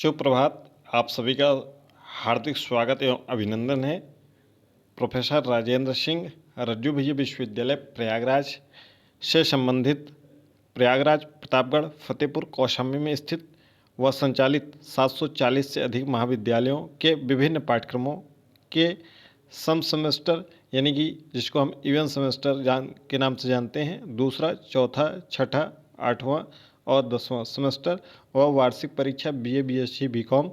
सुप्रभात। आप सभी का हार्दिक स्वागत एवं अभिनंदन है। प्रोफेसर राजेंद्र सिंह रज्जू भैया विश्वविद्यालय प्रयागराज से संबंधित प्रयागराज, प्रतापगढ़, फतेहपुर, कौशाम्बी में स्थित व संचालित 740 से अधिक महाविद्यालयों के विभिन्न पाठ्यक्रमों के सम सेमेस्टर यानी कि जिसको हम इवन सेमेस्टर के नाम से जानते हैं, दूसरा, चौथा, छठा, आठवां और 10वां सेमेस्टर व वार्षिक परीक्षा बीए, बीएससी, बीकॉम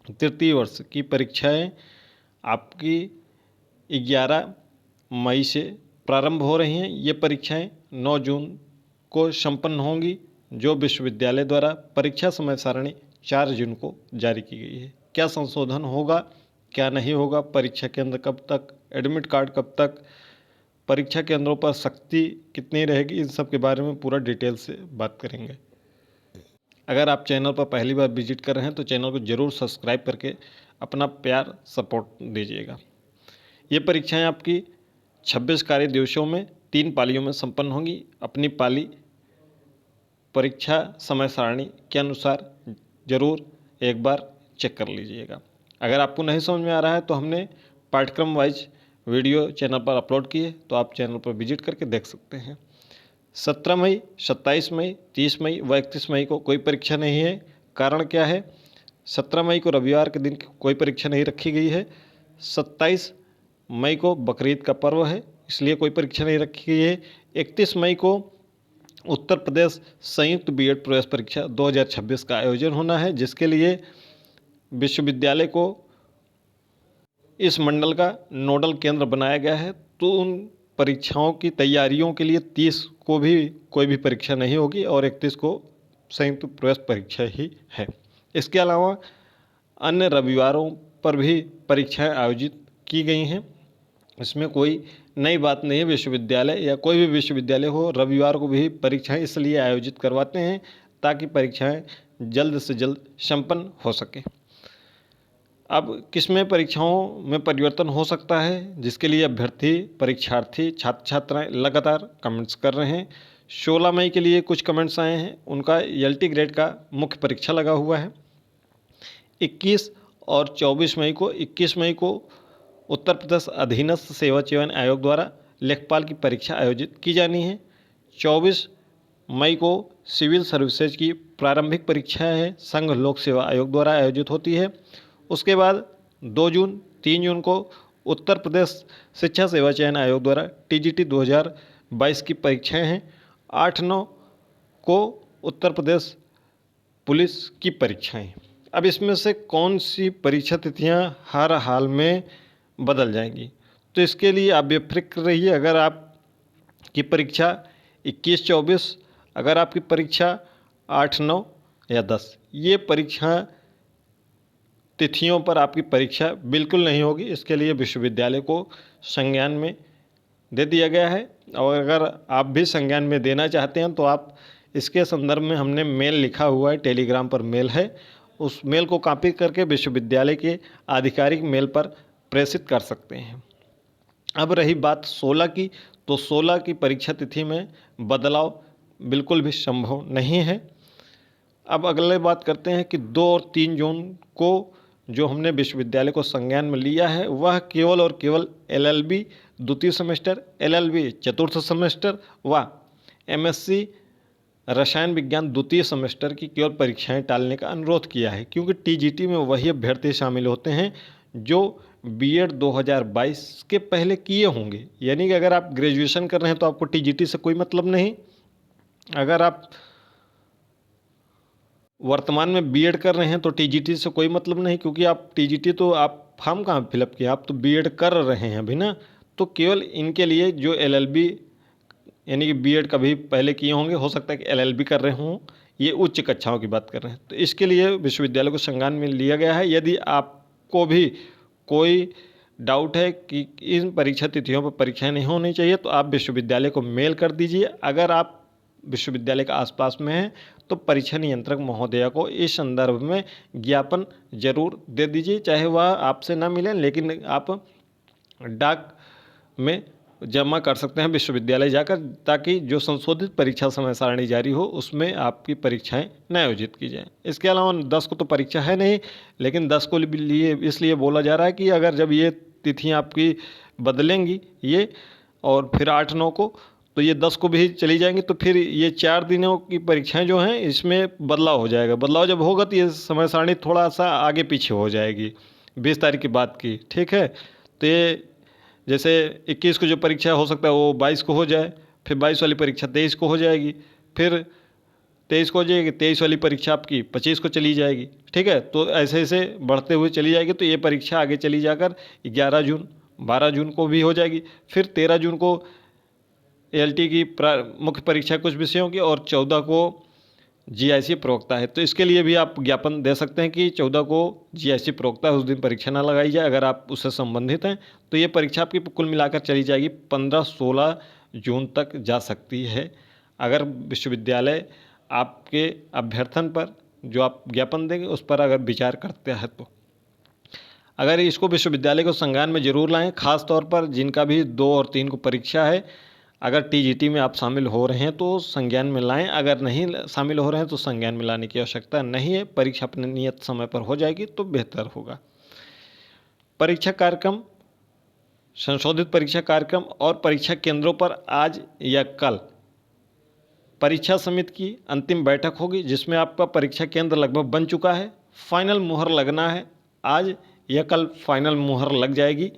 तृतीय वर्ष की परीक्षाएं आपकी 11 मई से प्रारंभ हो रही हैं। ये परीक्षाएं 9 जून को संपन्न होंगी। जो विश्वविद्यालय द्वारा परीक्षा समय सारणी 4 जून को जारी की गई है। क्या संशोधन होगा, क्या नहीं होगा, परीक्षा केंद्र कब तक, एडमिट कार्ड कब तक, परीक्षा केंद्रों पर सख्ती कितनी रहेगी, इन सब के बारे में पूरा डिटेल से बात करेंगे। अगर आप चैनल पर पहली बार विजिट कर रहे हैं तो चैनल को ज़रूर सब्सक्राइब करके अपना प्यार सपोर्ट दीजिएगा। ये परीक्षाएं आपकी 26 कार्य दिवसों में 3 पालियों में संपन्न होंगी। अपनी पाली परीक्षा समय सारणी के अनुसार ज़रूर एक बार चेक कर लीजिएगा। अगर आपको नहीं समझ में आ रहा है तो हमने पाठ्यक्रम वाइज वीडियो चैनल पर अपलोड किए, तो आप चैनल पर विजिट करके देख सकते हैं। 17 मई, 27 मई, 30 मई व 31 मई को कोई परीक्षा नहीं है। कारण क्या है? 17 मई को रविवार के दिन कोई परीक्षा नहीं रखी गई है। 27 मई को बकरीद का पर्व है, इसलिए कोई परीक्षा नहीं रखी गई है। 31 मई को उत्तर प्रदेश संयुक्त बीएड प्रवेश परीक्षा 2026 का आयोजन होना है, जिसके लिए विश्वविद्यालय को इस मंडल का नोडल केंद्र बनाया गया है। तो उन परीक्षाओं की तैयारियों के लिए 30 को भी कोई भी परीक्षा नहीं होगी और 31 को संयुक्त प्रवेश परीक्षा ही है। इसके अलावा अन्य रविवारों पर भी परीक्षाएं आयोजित की गई हैं। इसमें कोई नई बात नहीं है। विश्वविद्यालय या कोई भी विश्वविद्यालय हो, रविवार को भी परीक्षाएं इसलिए आयोजित करवाते हैं ताकि परीक्षाएं जल्द से जल्द संपन्न हो सके। अब किसमें परीक्षाओं में परिवर्तन हो सकता है, जिसके लिए अभ्यर्थी, परीक्षार्थी, छात्र छात्राएं लगातार कमेंट्स कर रहे हैं। 16 मई के लिए कुछ कमेंट्स आए हैं। उनका एलटी ग्रेड का मुख्य परीक्षा लगा हुआ है। 21 और 24 मई को 21 मई को उत्तर प्रदेश अधीनस्थ सेवा चयन आयोग द्वारा लेखपाल की परीक्षा आयोजित की जानी है। 24 मई को सिविल सर्विसेज की प्रारंभिक परीक्षा है, संघ लोक सेवा आयोग द्वारा आयोजित होती है। उसके बाद 2 जून, 3 जून को उत्तर प्रदेश शिक्षा सेवा चयन आयोग द्वारा टीजीटी 2022 की परीक्षाएं हैं। 8-9 को उत्तर प्रदेश पुलिस की परीक्षाएं। अब इसमें से कौन सी परीक्षा तिथियां हर हाल में बदल जाएंगी, तो इसके लिए आप बेफिक्र रहिए। अगर आपकी परीक्षा 21-24, अगर आपकी परीक्षा 8-9 या 10, ये परीक्षा तिथियों पर आपकी परीक्षा बिल्कुल नहीं होगी। इसके लिए विश्वविद्यालय को संज्ञान में दे दिया गया है। और अगर आप भी संज्ञान में देना चाहते हैं तो आप इसके संदर्भ में हमने मेल लिखा हुआ है, टेलीग्राम पर मेल है, उस मेल को कॉपी करके विश्वविद्यालय के आधिकारिक मेल पर प्रेषित कर सकते हैं। अब रही बात 16 की, तो 16 की परीक्षा तिथि में बदलाव बिल्कुल भी संभव नहीं है। अब अगले बात करते हैं कि 2 और 3 जून को जो हमने विश्वविद्यालय को संज्ञान में लिया है वह केवल और केवल एलएलबी द्वितीय सेमेस्टर, एलएलबी चतुर्थ सेमेस्टर व एमएससी रसायन विज्ञान द्वितीय सेमेस्टर की केवल परीक्षाएं टालने का अनुरोध किया है, क्योंकि टीजीटी में वही अभ्यर्थी शामिल होते हैं जो बीएड 2022 के पहले किए होंगे। यानी कि अगर आप ग्रेजुएशन कर रहे हैं तो आपको टीजीटी से कोई मतलब नहीं। अगर आप वर्तमान में बीएड कर रहे हैं तो टीजीटी से कोई मतलब नहीं, क्योंकि आप टीजीटी तो आप फॉर्म कहाँ फिलअप किया, आप तो बीएड कर रहे हैं अभी ना। तो केवल इनके लिए जो एलएलबी यानी कि बीएड कभी पहले किए होंगे, हो सकता है कि एलएलबी कर रहे हों, ये उच्च कक्षाओं की बात कर रहे हैं, तो इसके लिए विश्वविद्यालय को संज्ञान में लिया गया है। यदि आपको भी कोई डाउट है कि इन परीक्षा तिथियों पर परीक्षाएं नहीं होनी चाहिए तो आप विश्वविद्यालय को मेल कर दीजिए। अगर आप विश्वविद्यालय के आसपास में हैं तो परीक्षा नियंत्रक महोदया को इस संदर्भ में ज्ञापन जरूर दे दीजिए, चाहे वह आपसे ना मिलें, लेकिन आप डाक में जमा कर सकते हैं विश्वविद्यालय जाकर, ताकि जो संशोधित परीक्षा समय सारणी जारी हो उसमें आपकी परीक्षाएं न आयोजित की जाएं। इसके अलावा 10 को तो परीक्षा है नहीं, लेकिन 10 को लिए इसलिए बोला जा रहा है कि अगर जब ये तिथियां आपकी बदलेंगी ये, और फिर 8-9 को, तो ये 10 को भी चली जाएंगी, तो फिर ये 4 दिनों की परीक्षाएं जो हैं इसमें बदलाव हो जाएगा। बदलाव जब होगा तो ये समय सारणी थोड़ा सा आगे पीछे हो जाएगी 20 तारीख की बात की, ठीक है। तो ये जैसे 21 को जो परीक्षा हो सकता है वो 22 को हो जाए, फिर 22 वाली परीक्षा 23 को हो जाएगी, फिर 23 को हो जाएगी, 23 वाली परीक्षा आपकी 25 को चली जाएगी, ठीक है। तो ऐसे ऐसे बढ़ते हुए चली जाएगी, तो ये परीक्षा आगे चली जाकर 11 जून 12 जून को भी हो जाएगी, फिर 13 जून को एएलटी की मुख्य परीक्षा कुछ विषयों की, और 14 को जीआईसी प्रवक्ता है। तो इसके लिए भी आप ज्ञापन दे सकते हैं कि 14 को जीआईसी प्रवक्ता है, उस दिन परीक्षा ना लगाई जाए। अगर आप उससे संबंधित हैं तो ये परीक्षा आपकी कुल मिलाकर चली जाएगी 15-16 जून तक जा सकती है, अगर विश्वविद्यालय आपके अभ्यर्थन पर जो आप ज्ञापन देंगे उस पर अगर विचार करते हैं तो। अगर इसको विश्वविद्यालय को संज्ञान में जरूर लाएं, खास तौर पर जिनका भी 2 और 3 को परीक्षा है। अगर टीजीटी में आप शामिल हो रहे हैं तो संज्ञान में लाएं, अगर नहीं शामिल हो रहे हैं तो संज्ञान में लाने की आवश्यकता नहीं है। परीक्षा अपने नियत समय पर हो जाएगी तो बेहतर होगा। परीक्षा कार्यक्रम, संशोधित परीक्षा कार्यक्रम और परीक्षा केंद्रों पर आज या कल परीक्षा समिति की अंतिम बैठक होगी, जिसमें आपका परीक्षा केंद्र लगभग बन चुका है। फाइनल मुहर लगना है, आज या कल फाइनल मुहर लग जाएगी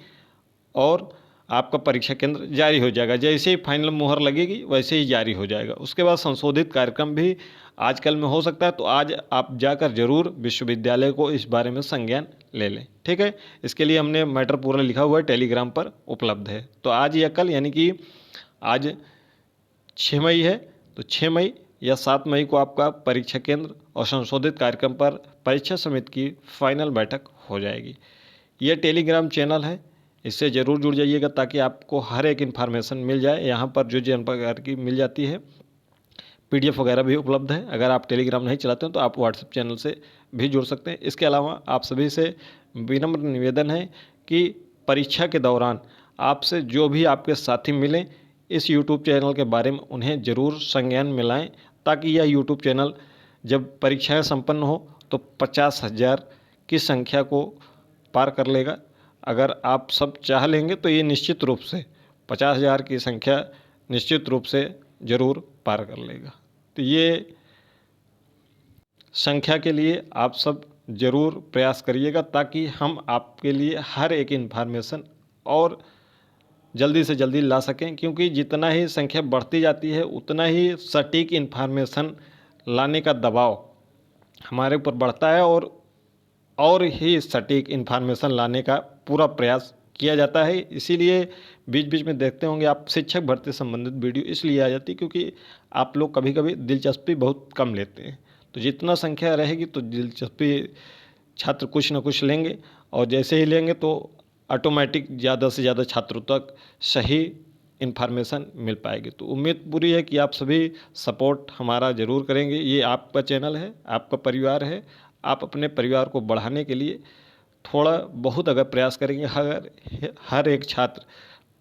और आपका परीक्षा केंद्र जारी हो जाएगा। जैसे ही फाइनल मुहर लगेगी वैसे ही जारी हो जाएगा। उसके बाद संशोधित कार्यक्रम भी आजकल में हो सकता है, तो आज आप जाकर जरूर विश्वविद्यालय को इस बारे में संज्ञान ले लें, ठीक है। इसके लिए हमने मैटर पूरा लिखा हुआ है, टेलीग्राम पर उपलब्ध है। तो आज या कल, यानी कि आज 6 मई है, तो 6 मई या 7 मई को आपका परीक्षा केंद्र और संशोधित कार्यक्रम पर परीक्षा समिति की फाइनल बैठक हो जाएगी। यह टेलीग्राम चैनल है, इससे ज़रूर जुड़ जाइएगा ताकि आपको हर एक इन्फॉर्मेशन मिल जाए। यहाँ पर जो प्रकार की मिल जाती है, पीडीएफ वगैरह भी उपलब्ध है। अगर आप टेलीग्राम नहीं चलाते हैं तो आप व्हाट्सएप चैनल से भी जुड़ सकते हैं। इसके अलावा आप सभी से विनम्र निवेदन है कि परीक्षा के दौरान आपसे जो भी आपके साथी मिलें, इस यूट्यूब चैनल के बारे में उन्हें ज़रूर संज्ञान में लाएं, ताकि यह यूट्यूब चैनल जब परीक्षाएँ संपन्न हो तो 50,000 की संख्या को पार कर लेगा। अगर आप सब चाह लेंगे तो ये निश्चित रूप से 50,000 की संख्या निश्चित रूप से ज़रूर पार कर लेगा। तो ये संख्या के लिए आप सब ज़रूर प्रयास करिएगा, ताकि हम आपके लिए हर एक इन्फॉर्मेशन और जल्दी से जल्दी ला सकें, क्योंकि जितना ही संख्या बढ़ती जाती है उतना ही सटीक इन्फॉर्मेशन लाने का दबाव हमारे ऊपर बढ़ता है, और ही सटीक इन्फॉर्मेशन लाने का पूरा प्रयास किया जाता है। इसीलिए बीच बीच में देखते होंगे आप, शिक्षक भर्ती संबंधित वीडियो इसलिए आ जाती है क्योंकि आप लोग कभी कभी दिलचस्पी बहुत कम लेते हैं। तो जितना संख्या रहेगी तो दिलचस्पी छात्र कुछ ना कुछ लेंगे, और जैसे ही लेंगे तो ऑटोमेटिक ज़्यादा से ज़्यादा छात्रों तक सही इन्फॉर्मेशन मिल पाएगी। तो उम्मीद पूरी है कि आप सभी सपोर्ट हमारा ज़रूर करेंगे। ये आपका चैनल है, आपका परिवार है। आप अपने परिवार को बढ़ाने के लिए थोड़ा बहुत अगर प्रयास करेंगे, हर एक छात्र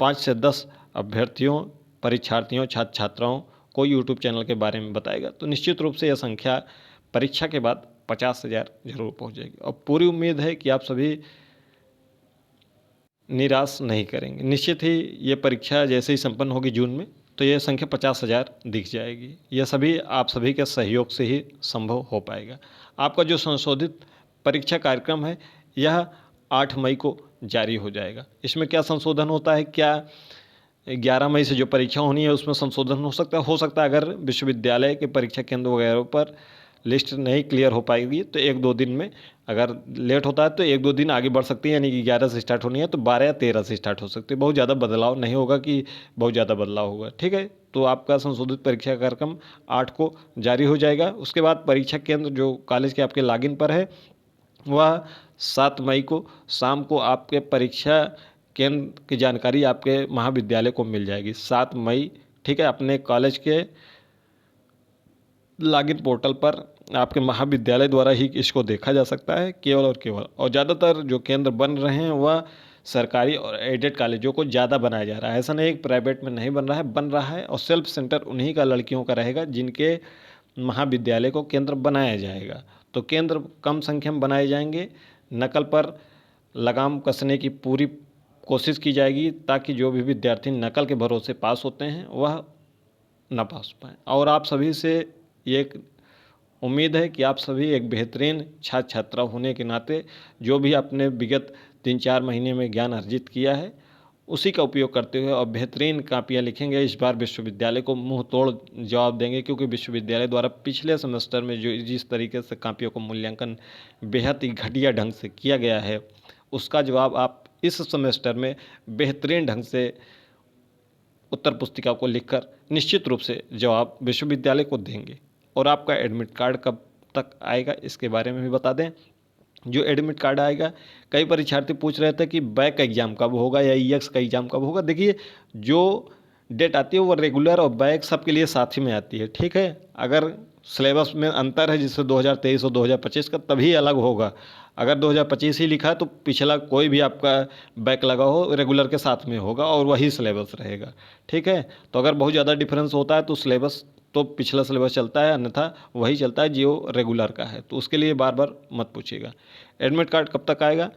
5 से 10 अभ्यर्थियों, परीक्षार्थियों, छात्र छात्राओं को यूट्यूब चैनल के बारे में बताएगा, तो निश्चित रूप से यह संख्या परीक्षा के बाद 50,000 जरूर पहुंच जाएगी। और पूरी उम्मीद है कि आप सभी निराश नहीं करेंगे। निश्चित ही ये परीक्षा जैसे ही संपन्न होगी जून में, तो यह संख्या 50,000 दिख जाएगी। यह सभी आप सभी के सहयोग से ही संभव हो पाएगा। आपका जो संशोधित परीक्षा कार्यक्रम है यह 8 मई को जारी हो जाएगा। इसमें क्या संशोधन होता है, क्या 11 मई से जो परीक्षा होनी है उसमें संशोधन हो सकता है अगर विश्वविद्यालय के परीक्षा केंद्र वगैरह पर लिस्ट नहीं क्लियर हो पाएगी तो 1-2 दिन में, अगर लेट होता है तो 1-2 दिन आगे बढ़ सकती है, यानी कि 11 से स्टार्ट होनी है तो 12 या 13 से स्टार्ट हो सकती है। बहुत ज़्यादा बदलाव नहीं होगा कि बहुत ज़्यादा बदलाव होगा, ठीक है। तो आपका संशोधित परीक्षा कार्यक्रम 8 को जारी हो जाएगा। उसके बाद परीक्षा केंद्र जो कॉलेज के आपके लॉगिन पर है वह 7 मई को शाम को आपके परीक्षा केंद्र की जानकारी आपके महाविद्यालय को मिल जाएगी। 7 मई, ठीक है। अपने कॉलेज के लॉगिन पोर्टल पर आपके महाविद्यालय द्वारा ही इसको देखा जा सकता है, केवल और केवल। और ज़्यादातर जो केंद्र बन रहे हैं वह सरकारी और एडेड कॉलेजों को ज़्यादा बनाया जा रहा है। ऐसा नहीं, प्राइवेट में नहीं बन रहा है और सेल्फ सेंटर उन्हीं का लड़कियों का रहेगा जिनके महाविद्यालय को केंद्र बनाया जाएगा। तो केंद्र कम संख्या में बनाए जाएंगे, नकल पर लगाम कसने की पूरी कोशिश की जाएगी ताकि जो भी विद्यार्थी नकल के भरोसे पास होते हैं वह न पास पाएँ। और आप सभी से ये एक उम्मीद है कि आप सभी एक बेहतरीन छात्र छात्रा होने के नाते जो भी आपने विगत 3-4 महीने में ज्ञान अर्जित किया है उसी का उपयोग करते हुए और बेहतरीन कापियाँ लिखेंगे। इस बार विश्वविद्यालय को मुंह तोड़ जवाब देंगे, क्योंकि विश्वविद्यालय द्वारा पिछले सेमेस्टर में जो जिस तरीके से कापियों का मूल्यांकन बेहद ही घटिया ढंग से किया गया है, उसका जवाब आप इस सेमेस्टर में बेहतरीन ढंग से उत्तर पुस्तिका को लिखकर निश्चित रूप से जवाब विश्वविद्यालय को देंगे। और आपका एडमिट कार्ड कब तक आएगा इसके बारे में भी बता दें। जो एडमिट कार्ड आएगा, कई परीक्षार्थी पूछ रहे थे कि बैक का एग्ज़ाम कब होगा या ईएक्स का एग्ज़ाम कब होगा। देखिए, जो डेट आती है वो रेगुलर और बैक सबके लिए साथ ही में आती है, ठीक है। अगर सिलेबस में अंतर है जिससे 2023 और 2025 का, तभी अलग होगा। अगर 2025 ही लिखा है तो पिछला कोई भी आपका बैक लगा हो रेगुलर के साथ में होगा और वही सिलेबस रहेगा, ठीक है। तो अगर बहुत ज़्यादा डिफरेंस होता है तो सिलेबस तो पिछला सिलेबस चलता है, अन्यथा वही चलता है जो रेगुलर का है। तो उसके लिए बार बार मत पूछिएगा। एडमिट कार्ड कब तक आएगा?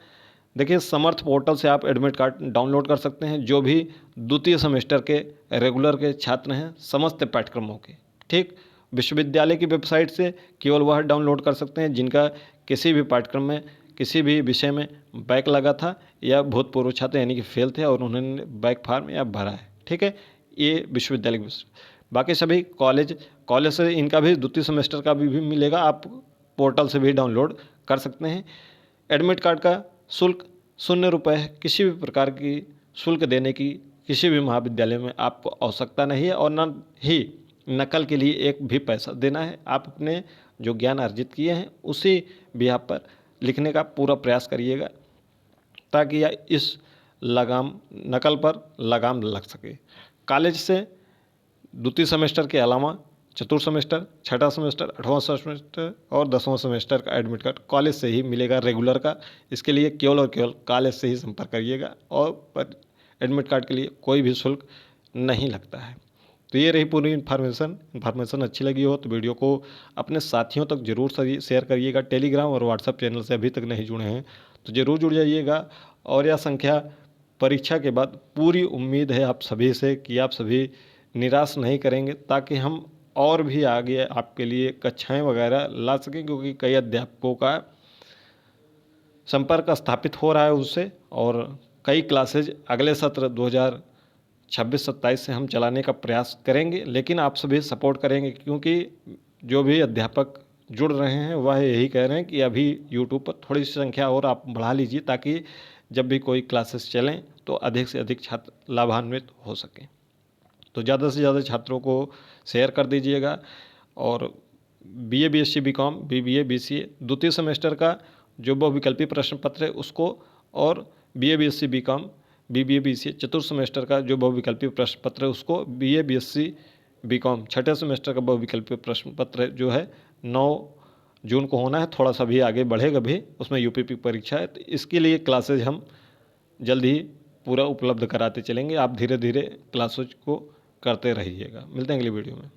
देखिए, समर्थ पोर्टल से आप एडमिट कार्ड डाउनलोड कर सकते हैं, जो भी द्वितीय सेमेस्टर के रेगुलर के छात्र हैं समस्त पाठ्यक्रमों के, ठीक। विश्वविद्यालय की वेबसाइट से केवल वह डाउनलोड कर सकते हैं जिनका किसी भी पाठ्यक्रम में किसी भी विषय में बैक लगा था या भूतपूर्व छात्र यानी कि फेल थे और उन्होंने बैक फार्म या भरा है, ठीक है। ये विश्वविद्यालय की। बाकी सभी कॉलेज से इनका भी द्वितीय सेमेस्टर का भी मिलेगा, आप पोर्टल से भी डाउनलोड कर सकते हैं। एडमिट कार्ड का शुल्क 0 रुपये है। किसी भी प्रकार की शुल्क देने की किसी भी महाविद्यालय में आपको आवश्यकता नहीं है और न ही नकल के लिए एक भी पैसा देना है। आप अपने जो ज्ञान अर्जित किए हैं उसी बिहाफ पर लिखने का पूरा प्रयास करिएगा ताकि इस नकल पर लगाम लग सके। कॉलेज से द्वितीय सेमेस्टर के अलावा चतुर्थ सेमेस्टर, छठा सेमेस्टर, 8वां सेमेस्टर और 10वां सेमेस्टर का एडमिट कार्ड कॉलेज से ही मिलेगा रेगुलर का। इसके लिए केवल और केवल कॉलेज से ही संपर्क करिएगा और एडमिट कार्ड के लिए कोई भी शुल्क नहीं लगता है। तो ये रही पूरी इन्फॉर्मेशन अच्छी लगी हो तो वीडियो को अपने साथियों तक जरूर शेयर करिएगा। टेलीग्राम और व्हाट्सएप चैनल से अभी तक नहीं जुड़े हैं तो ज़रूर जुड़ जाइएगा। और यह संख्या परीक्षा के बाद पूरी उम्मीद है आप सभी से कि आप सभी निराश नहीं करेंगे, ताकि हम और भी आगे आपके लिए कक्षाएं वगैरह ला सकें, क्योंकि कई अध्यापकों का संपर्क स्थापित हो रहा है उससे और कई क्लासेज अगले सत्र 2026-27 से हम चलाने का प्रयास करेंगे। लेकिन आप सभी सपोर्ट करेंगे, क्योंकि जो भी अध्यापक जुड़ रहे हैं वह यही कह रहे हैं कि अभी यूट्यूब पर थोड़ी सी संख्या और आप बढ़ा लीजिए ताकि जब भी कोई क्लासेस चलें तो अधिक से अधिक छात्र लाभान्वित हो सकें। तो ज़्यादा से ज़्यादा छात्रों को शेयर कर दीजिएगा। और BA BSc BCom BBA BCA द्वितीय सेमेस्टर का जो बहुविकल्पी प्रश्न पत्र है उसको, और BA BSc BCom BBA BCA चतुर्थ सेमेस्टर का जो बहुविकल्पी प्रश्न पत्र है उसको, BA BSc BCom छठे सेमेस्टर का बहुविकल्पी प्रश्न पत्र जो है 9 जून को होना है। थोड़ा सा भी आगे बढ़ेगा भी, उसमें UPP परीक्षा है। तो इसके लिए क्लासेज हम जल्द ही पूरा उपलब्ध कराते चलेंगे। आप धीरे धीरे क्लासेज को करते रहिएगा। मिलते हैं अगली वीडियो में।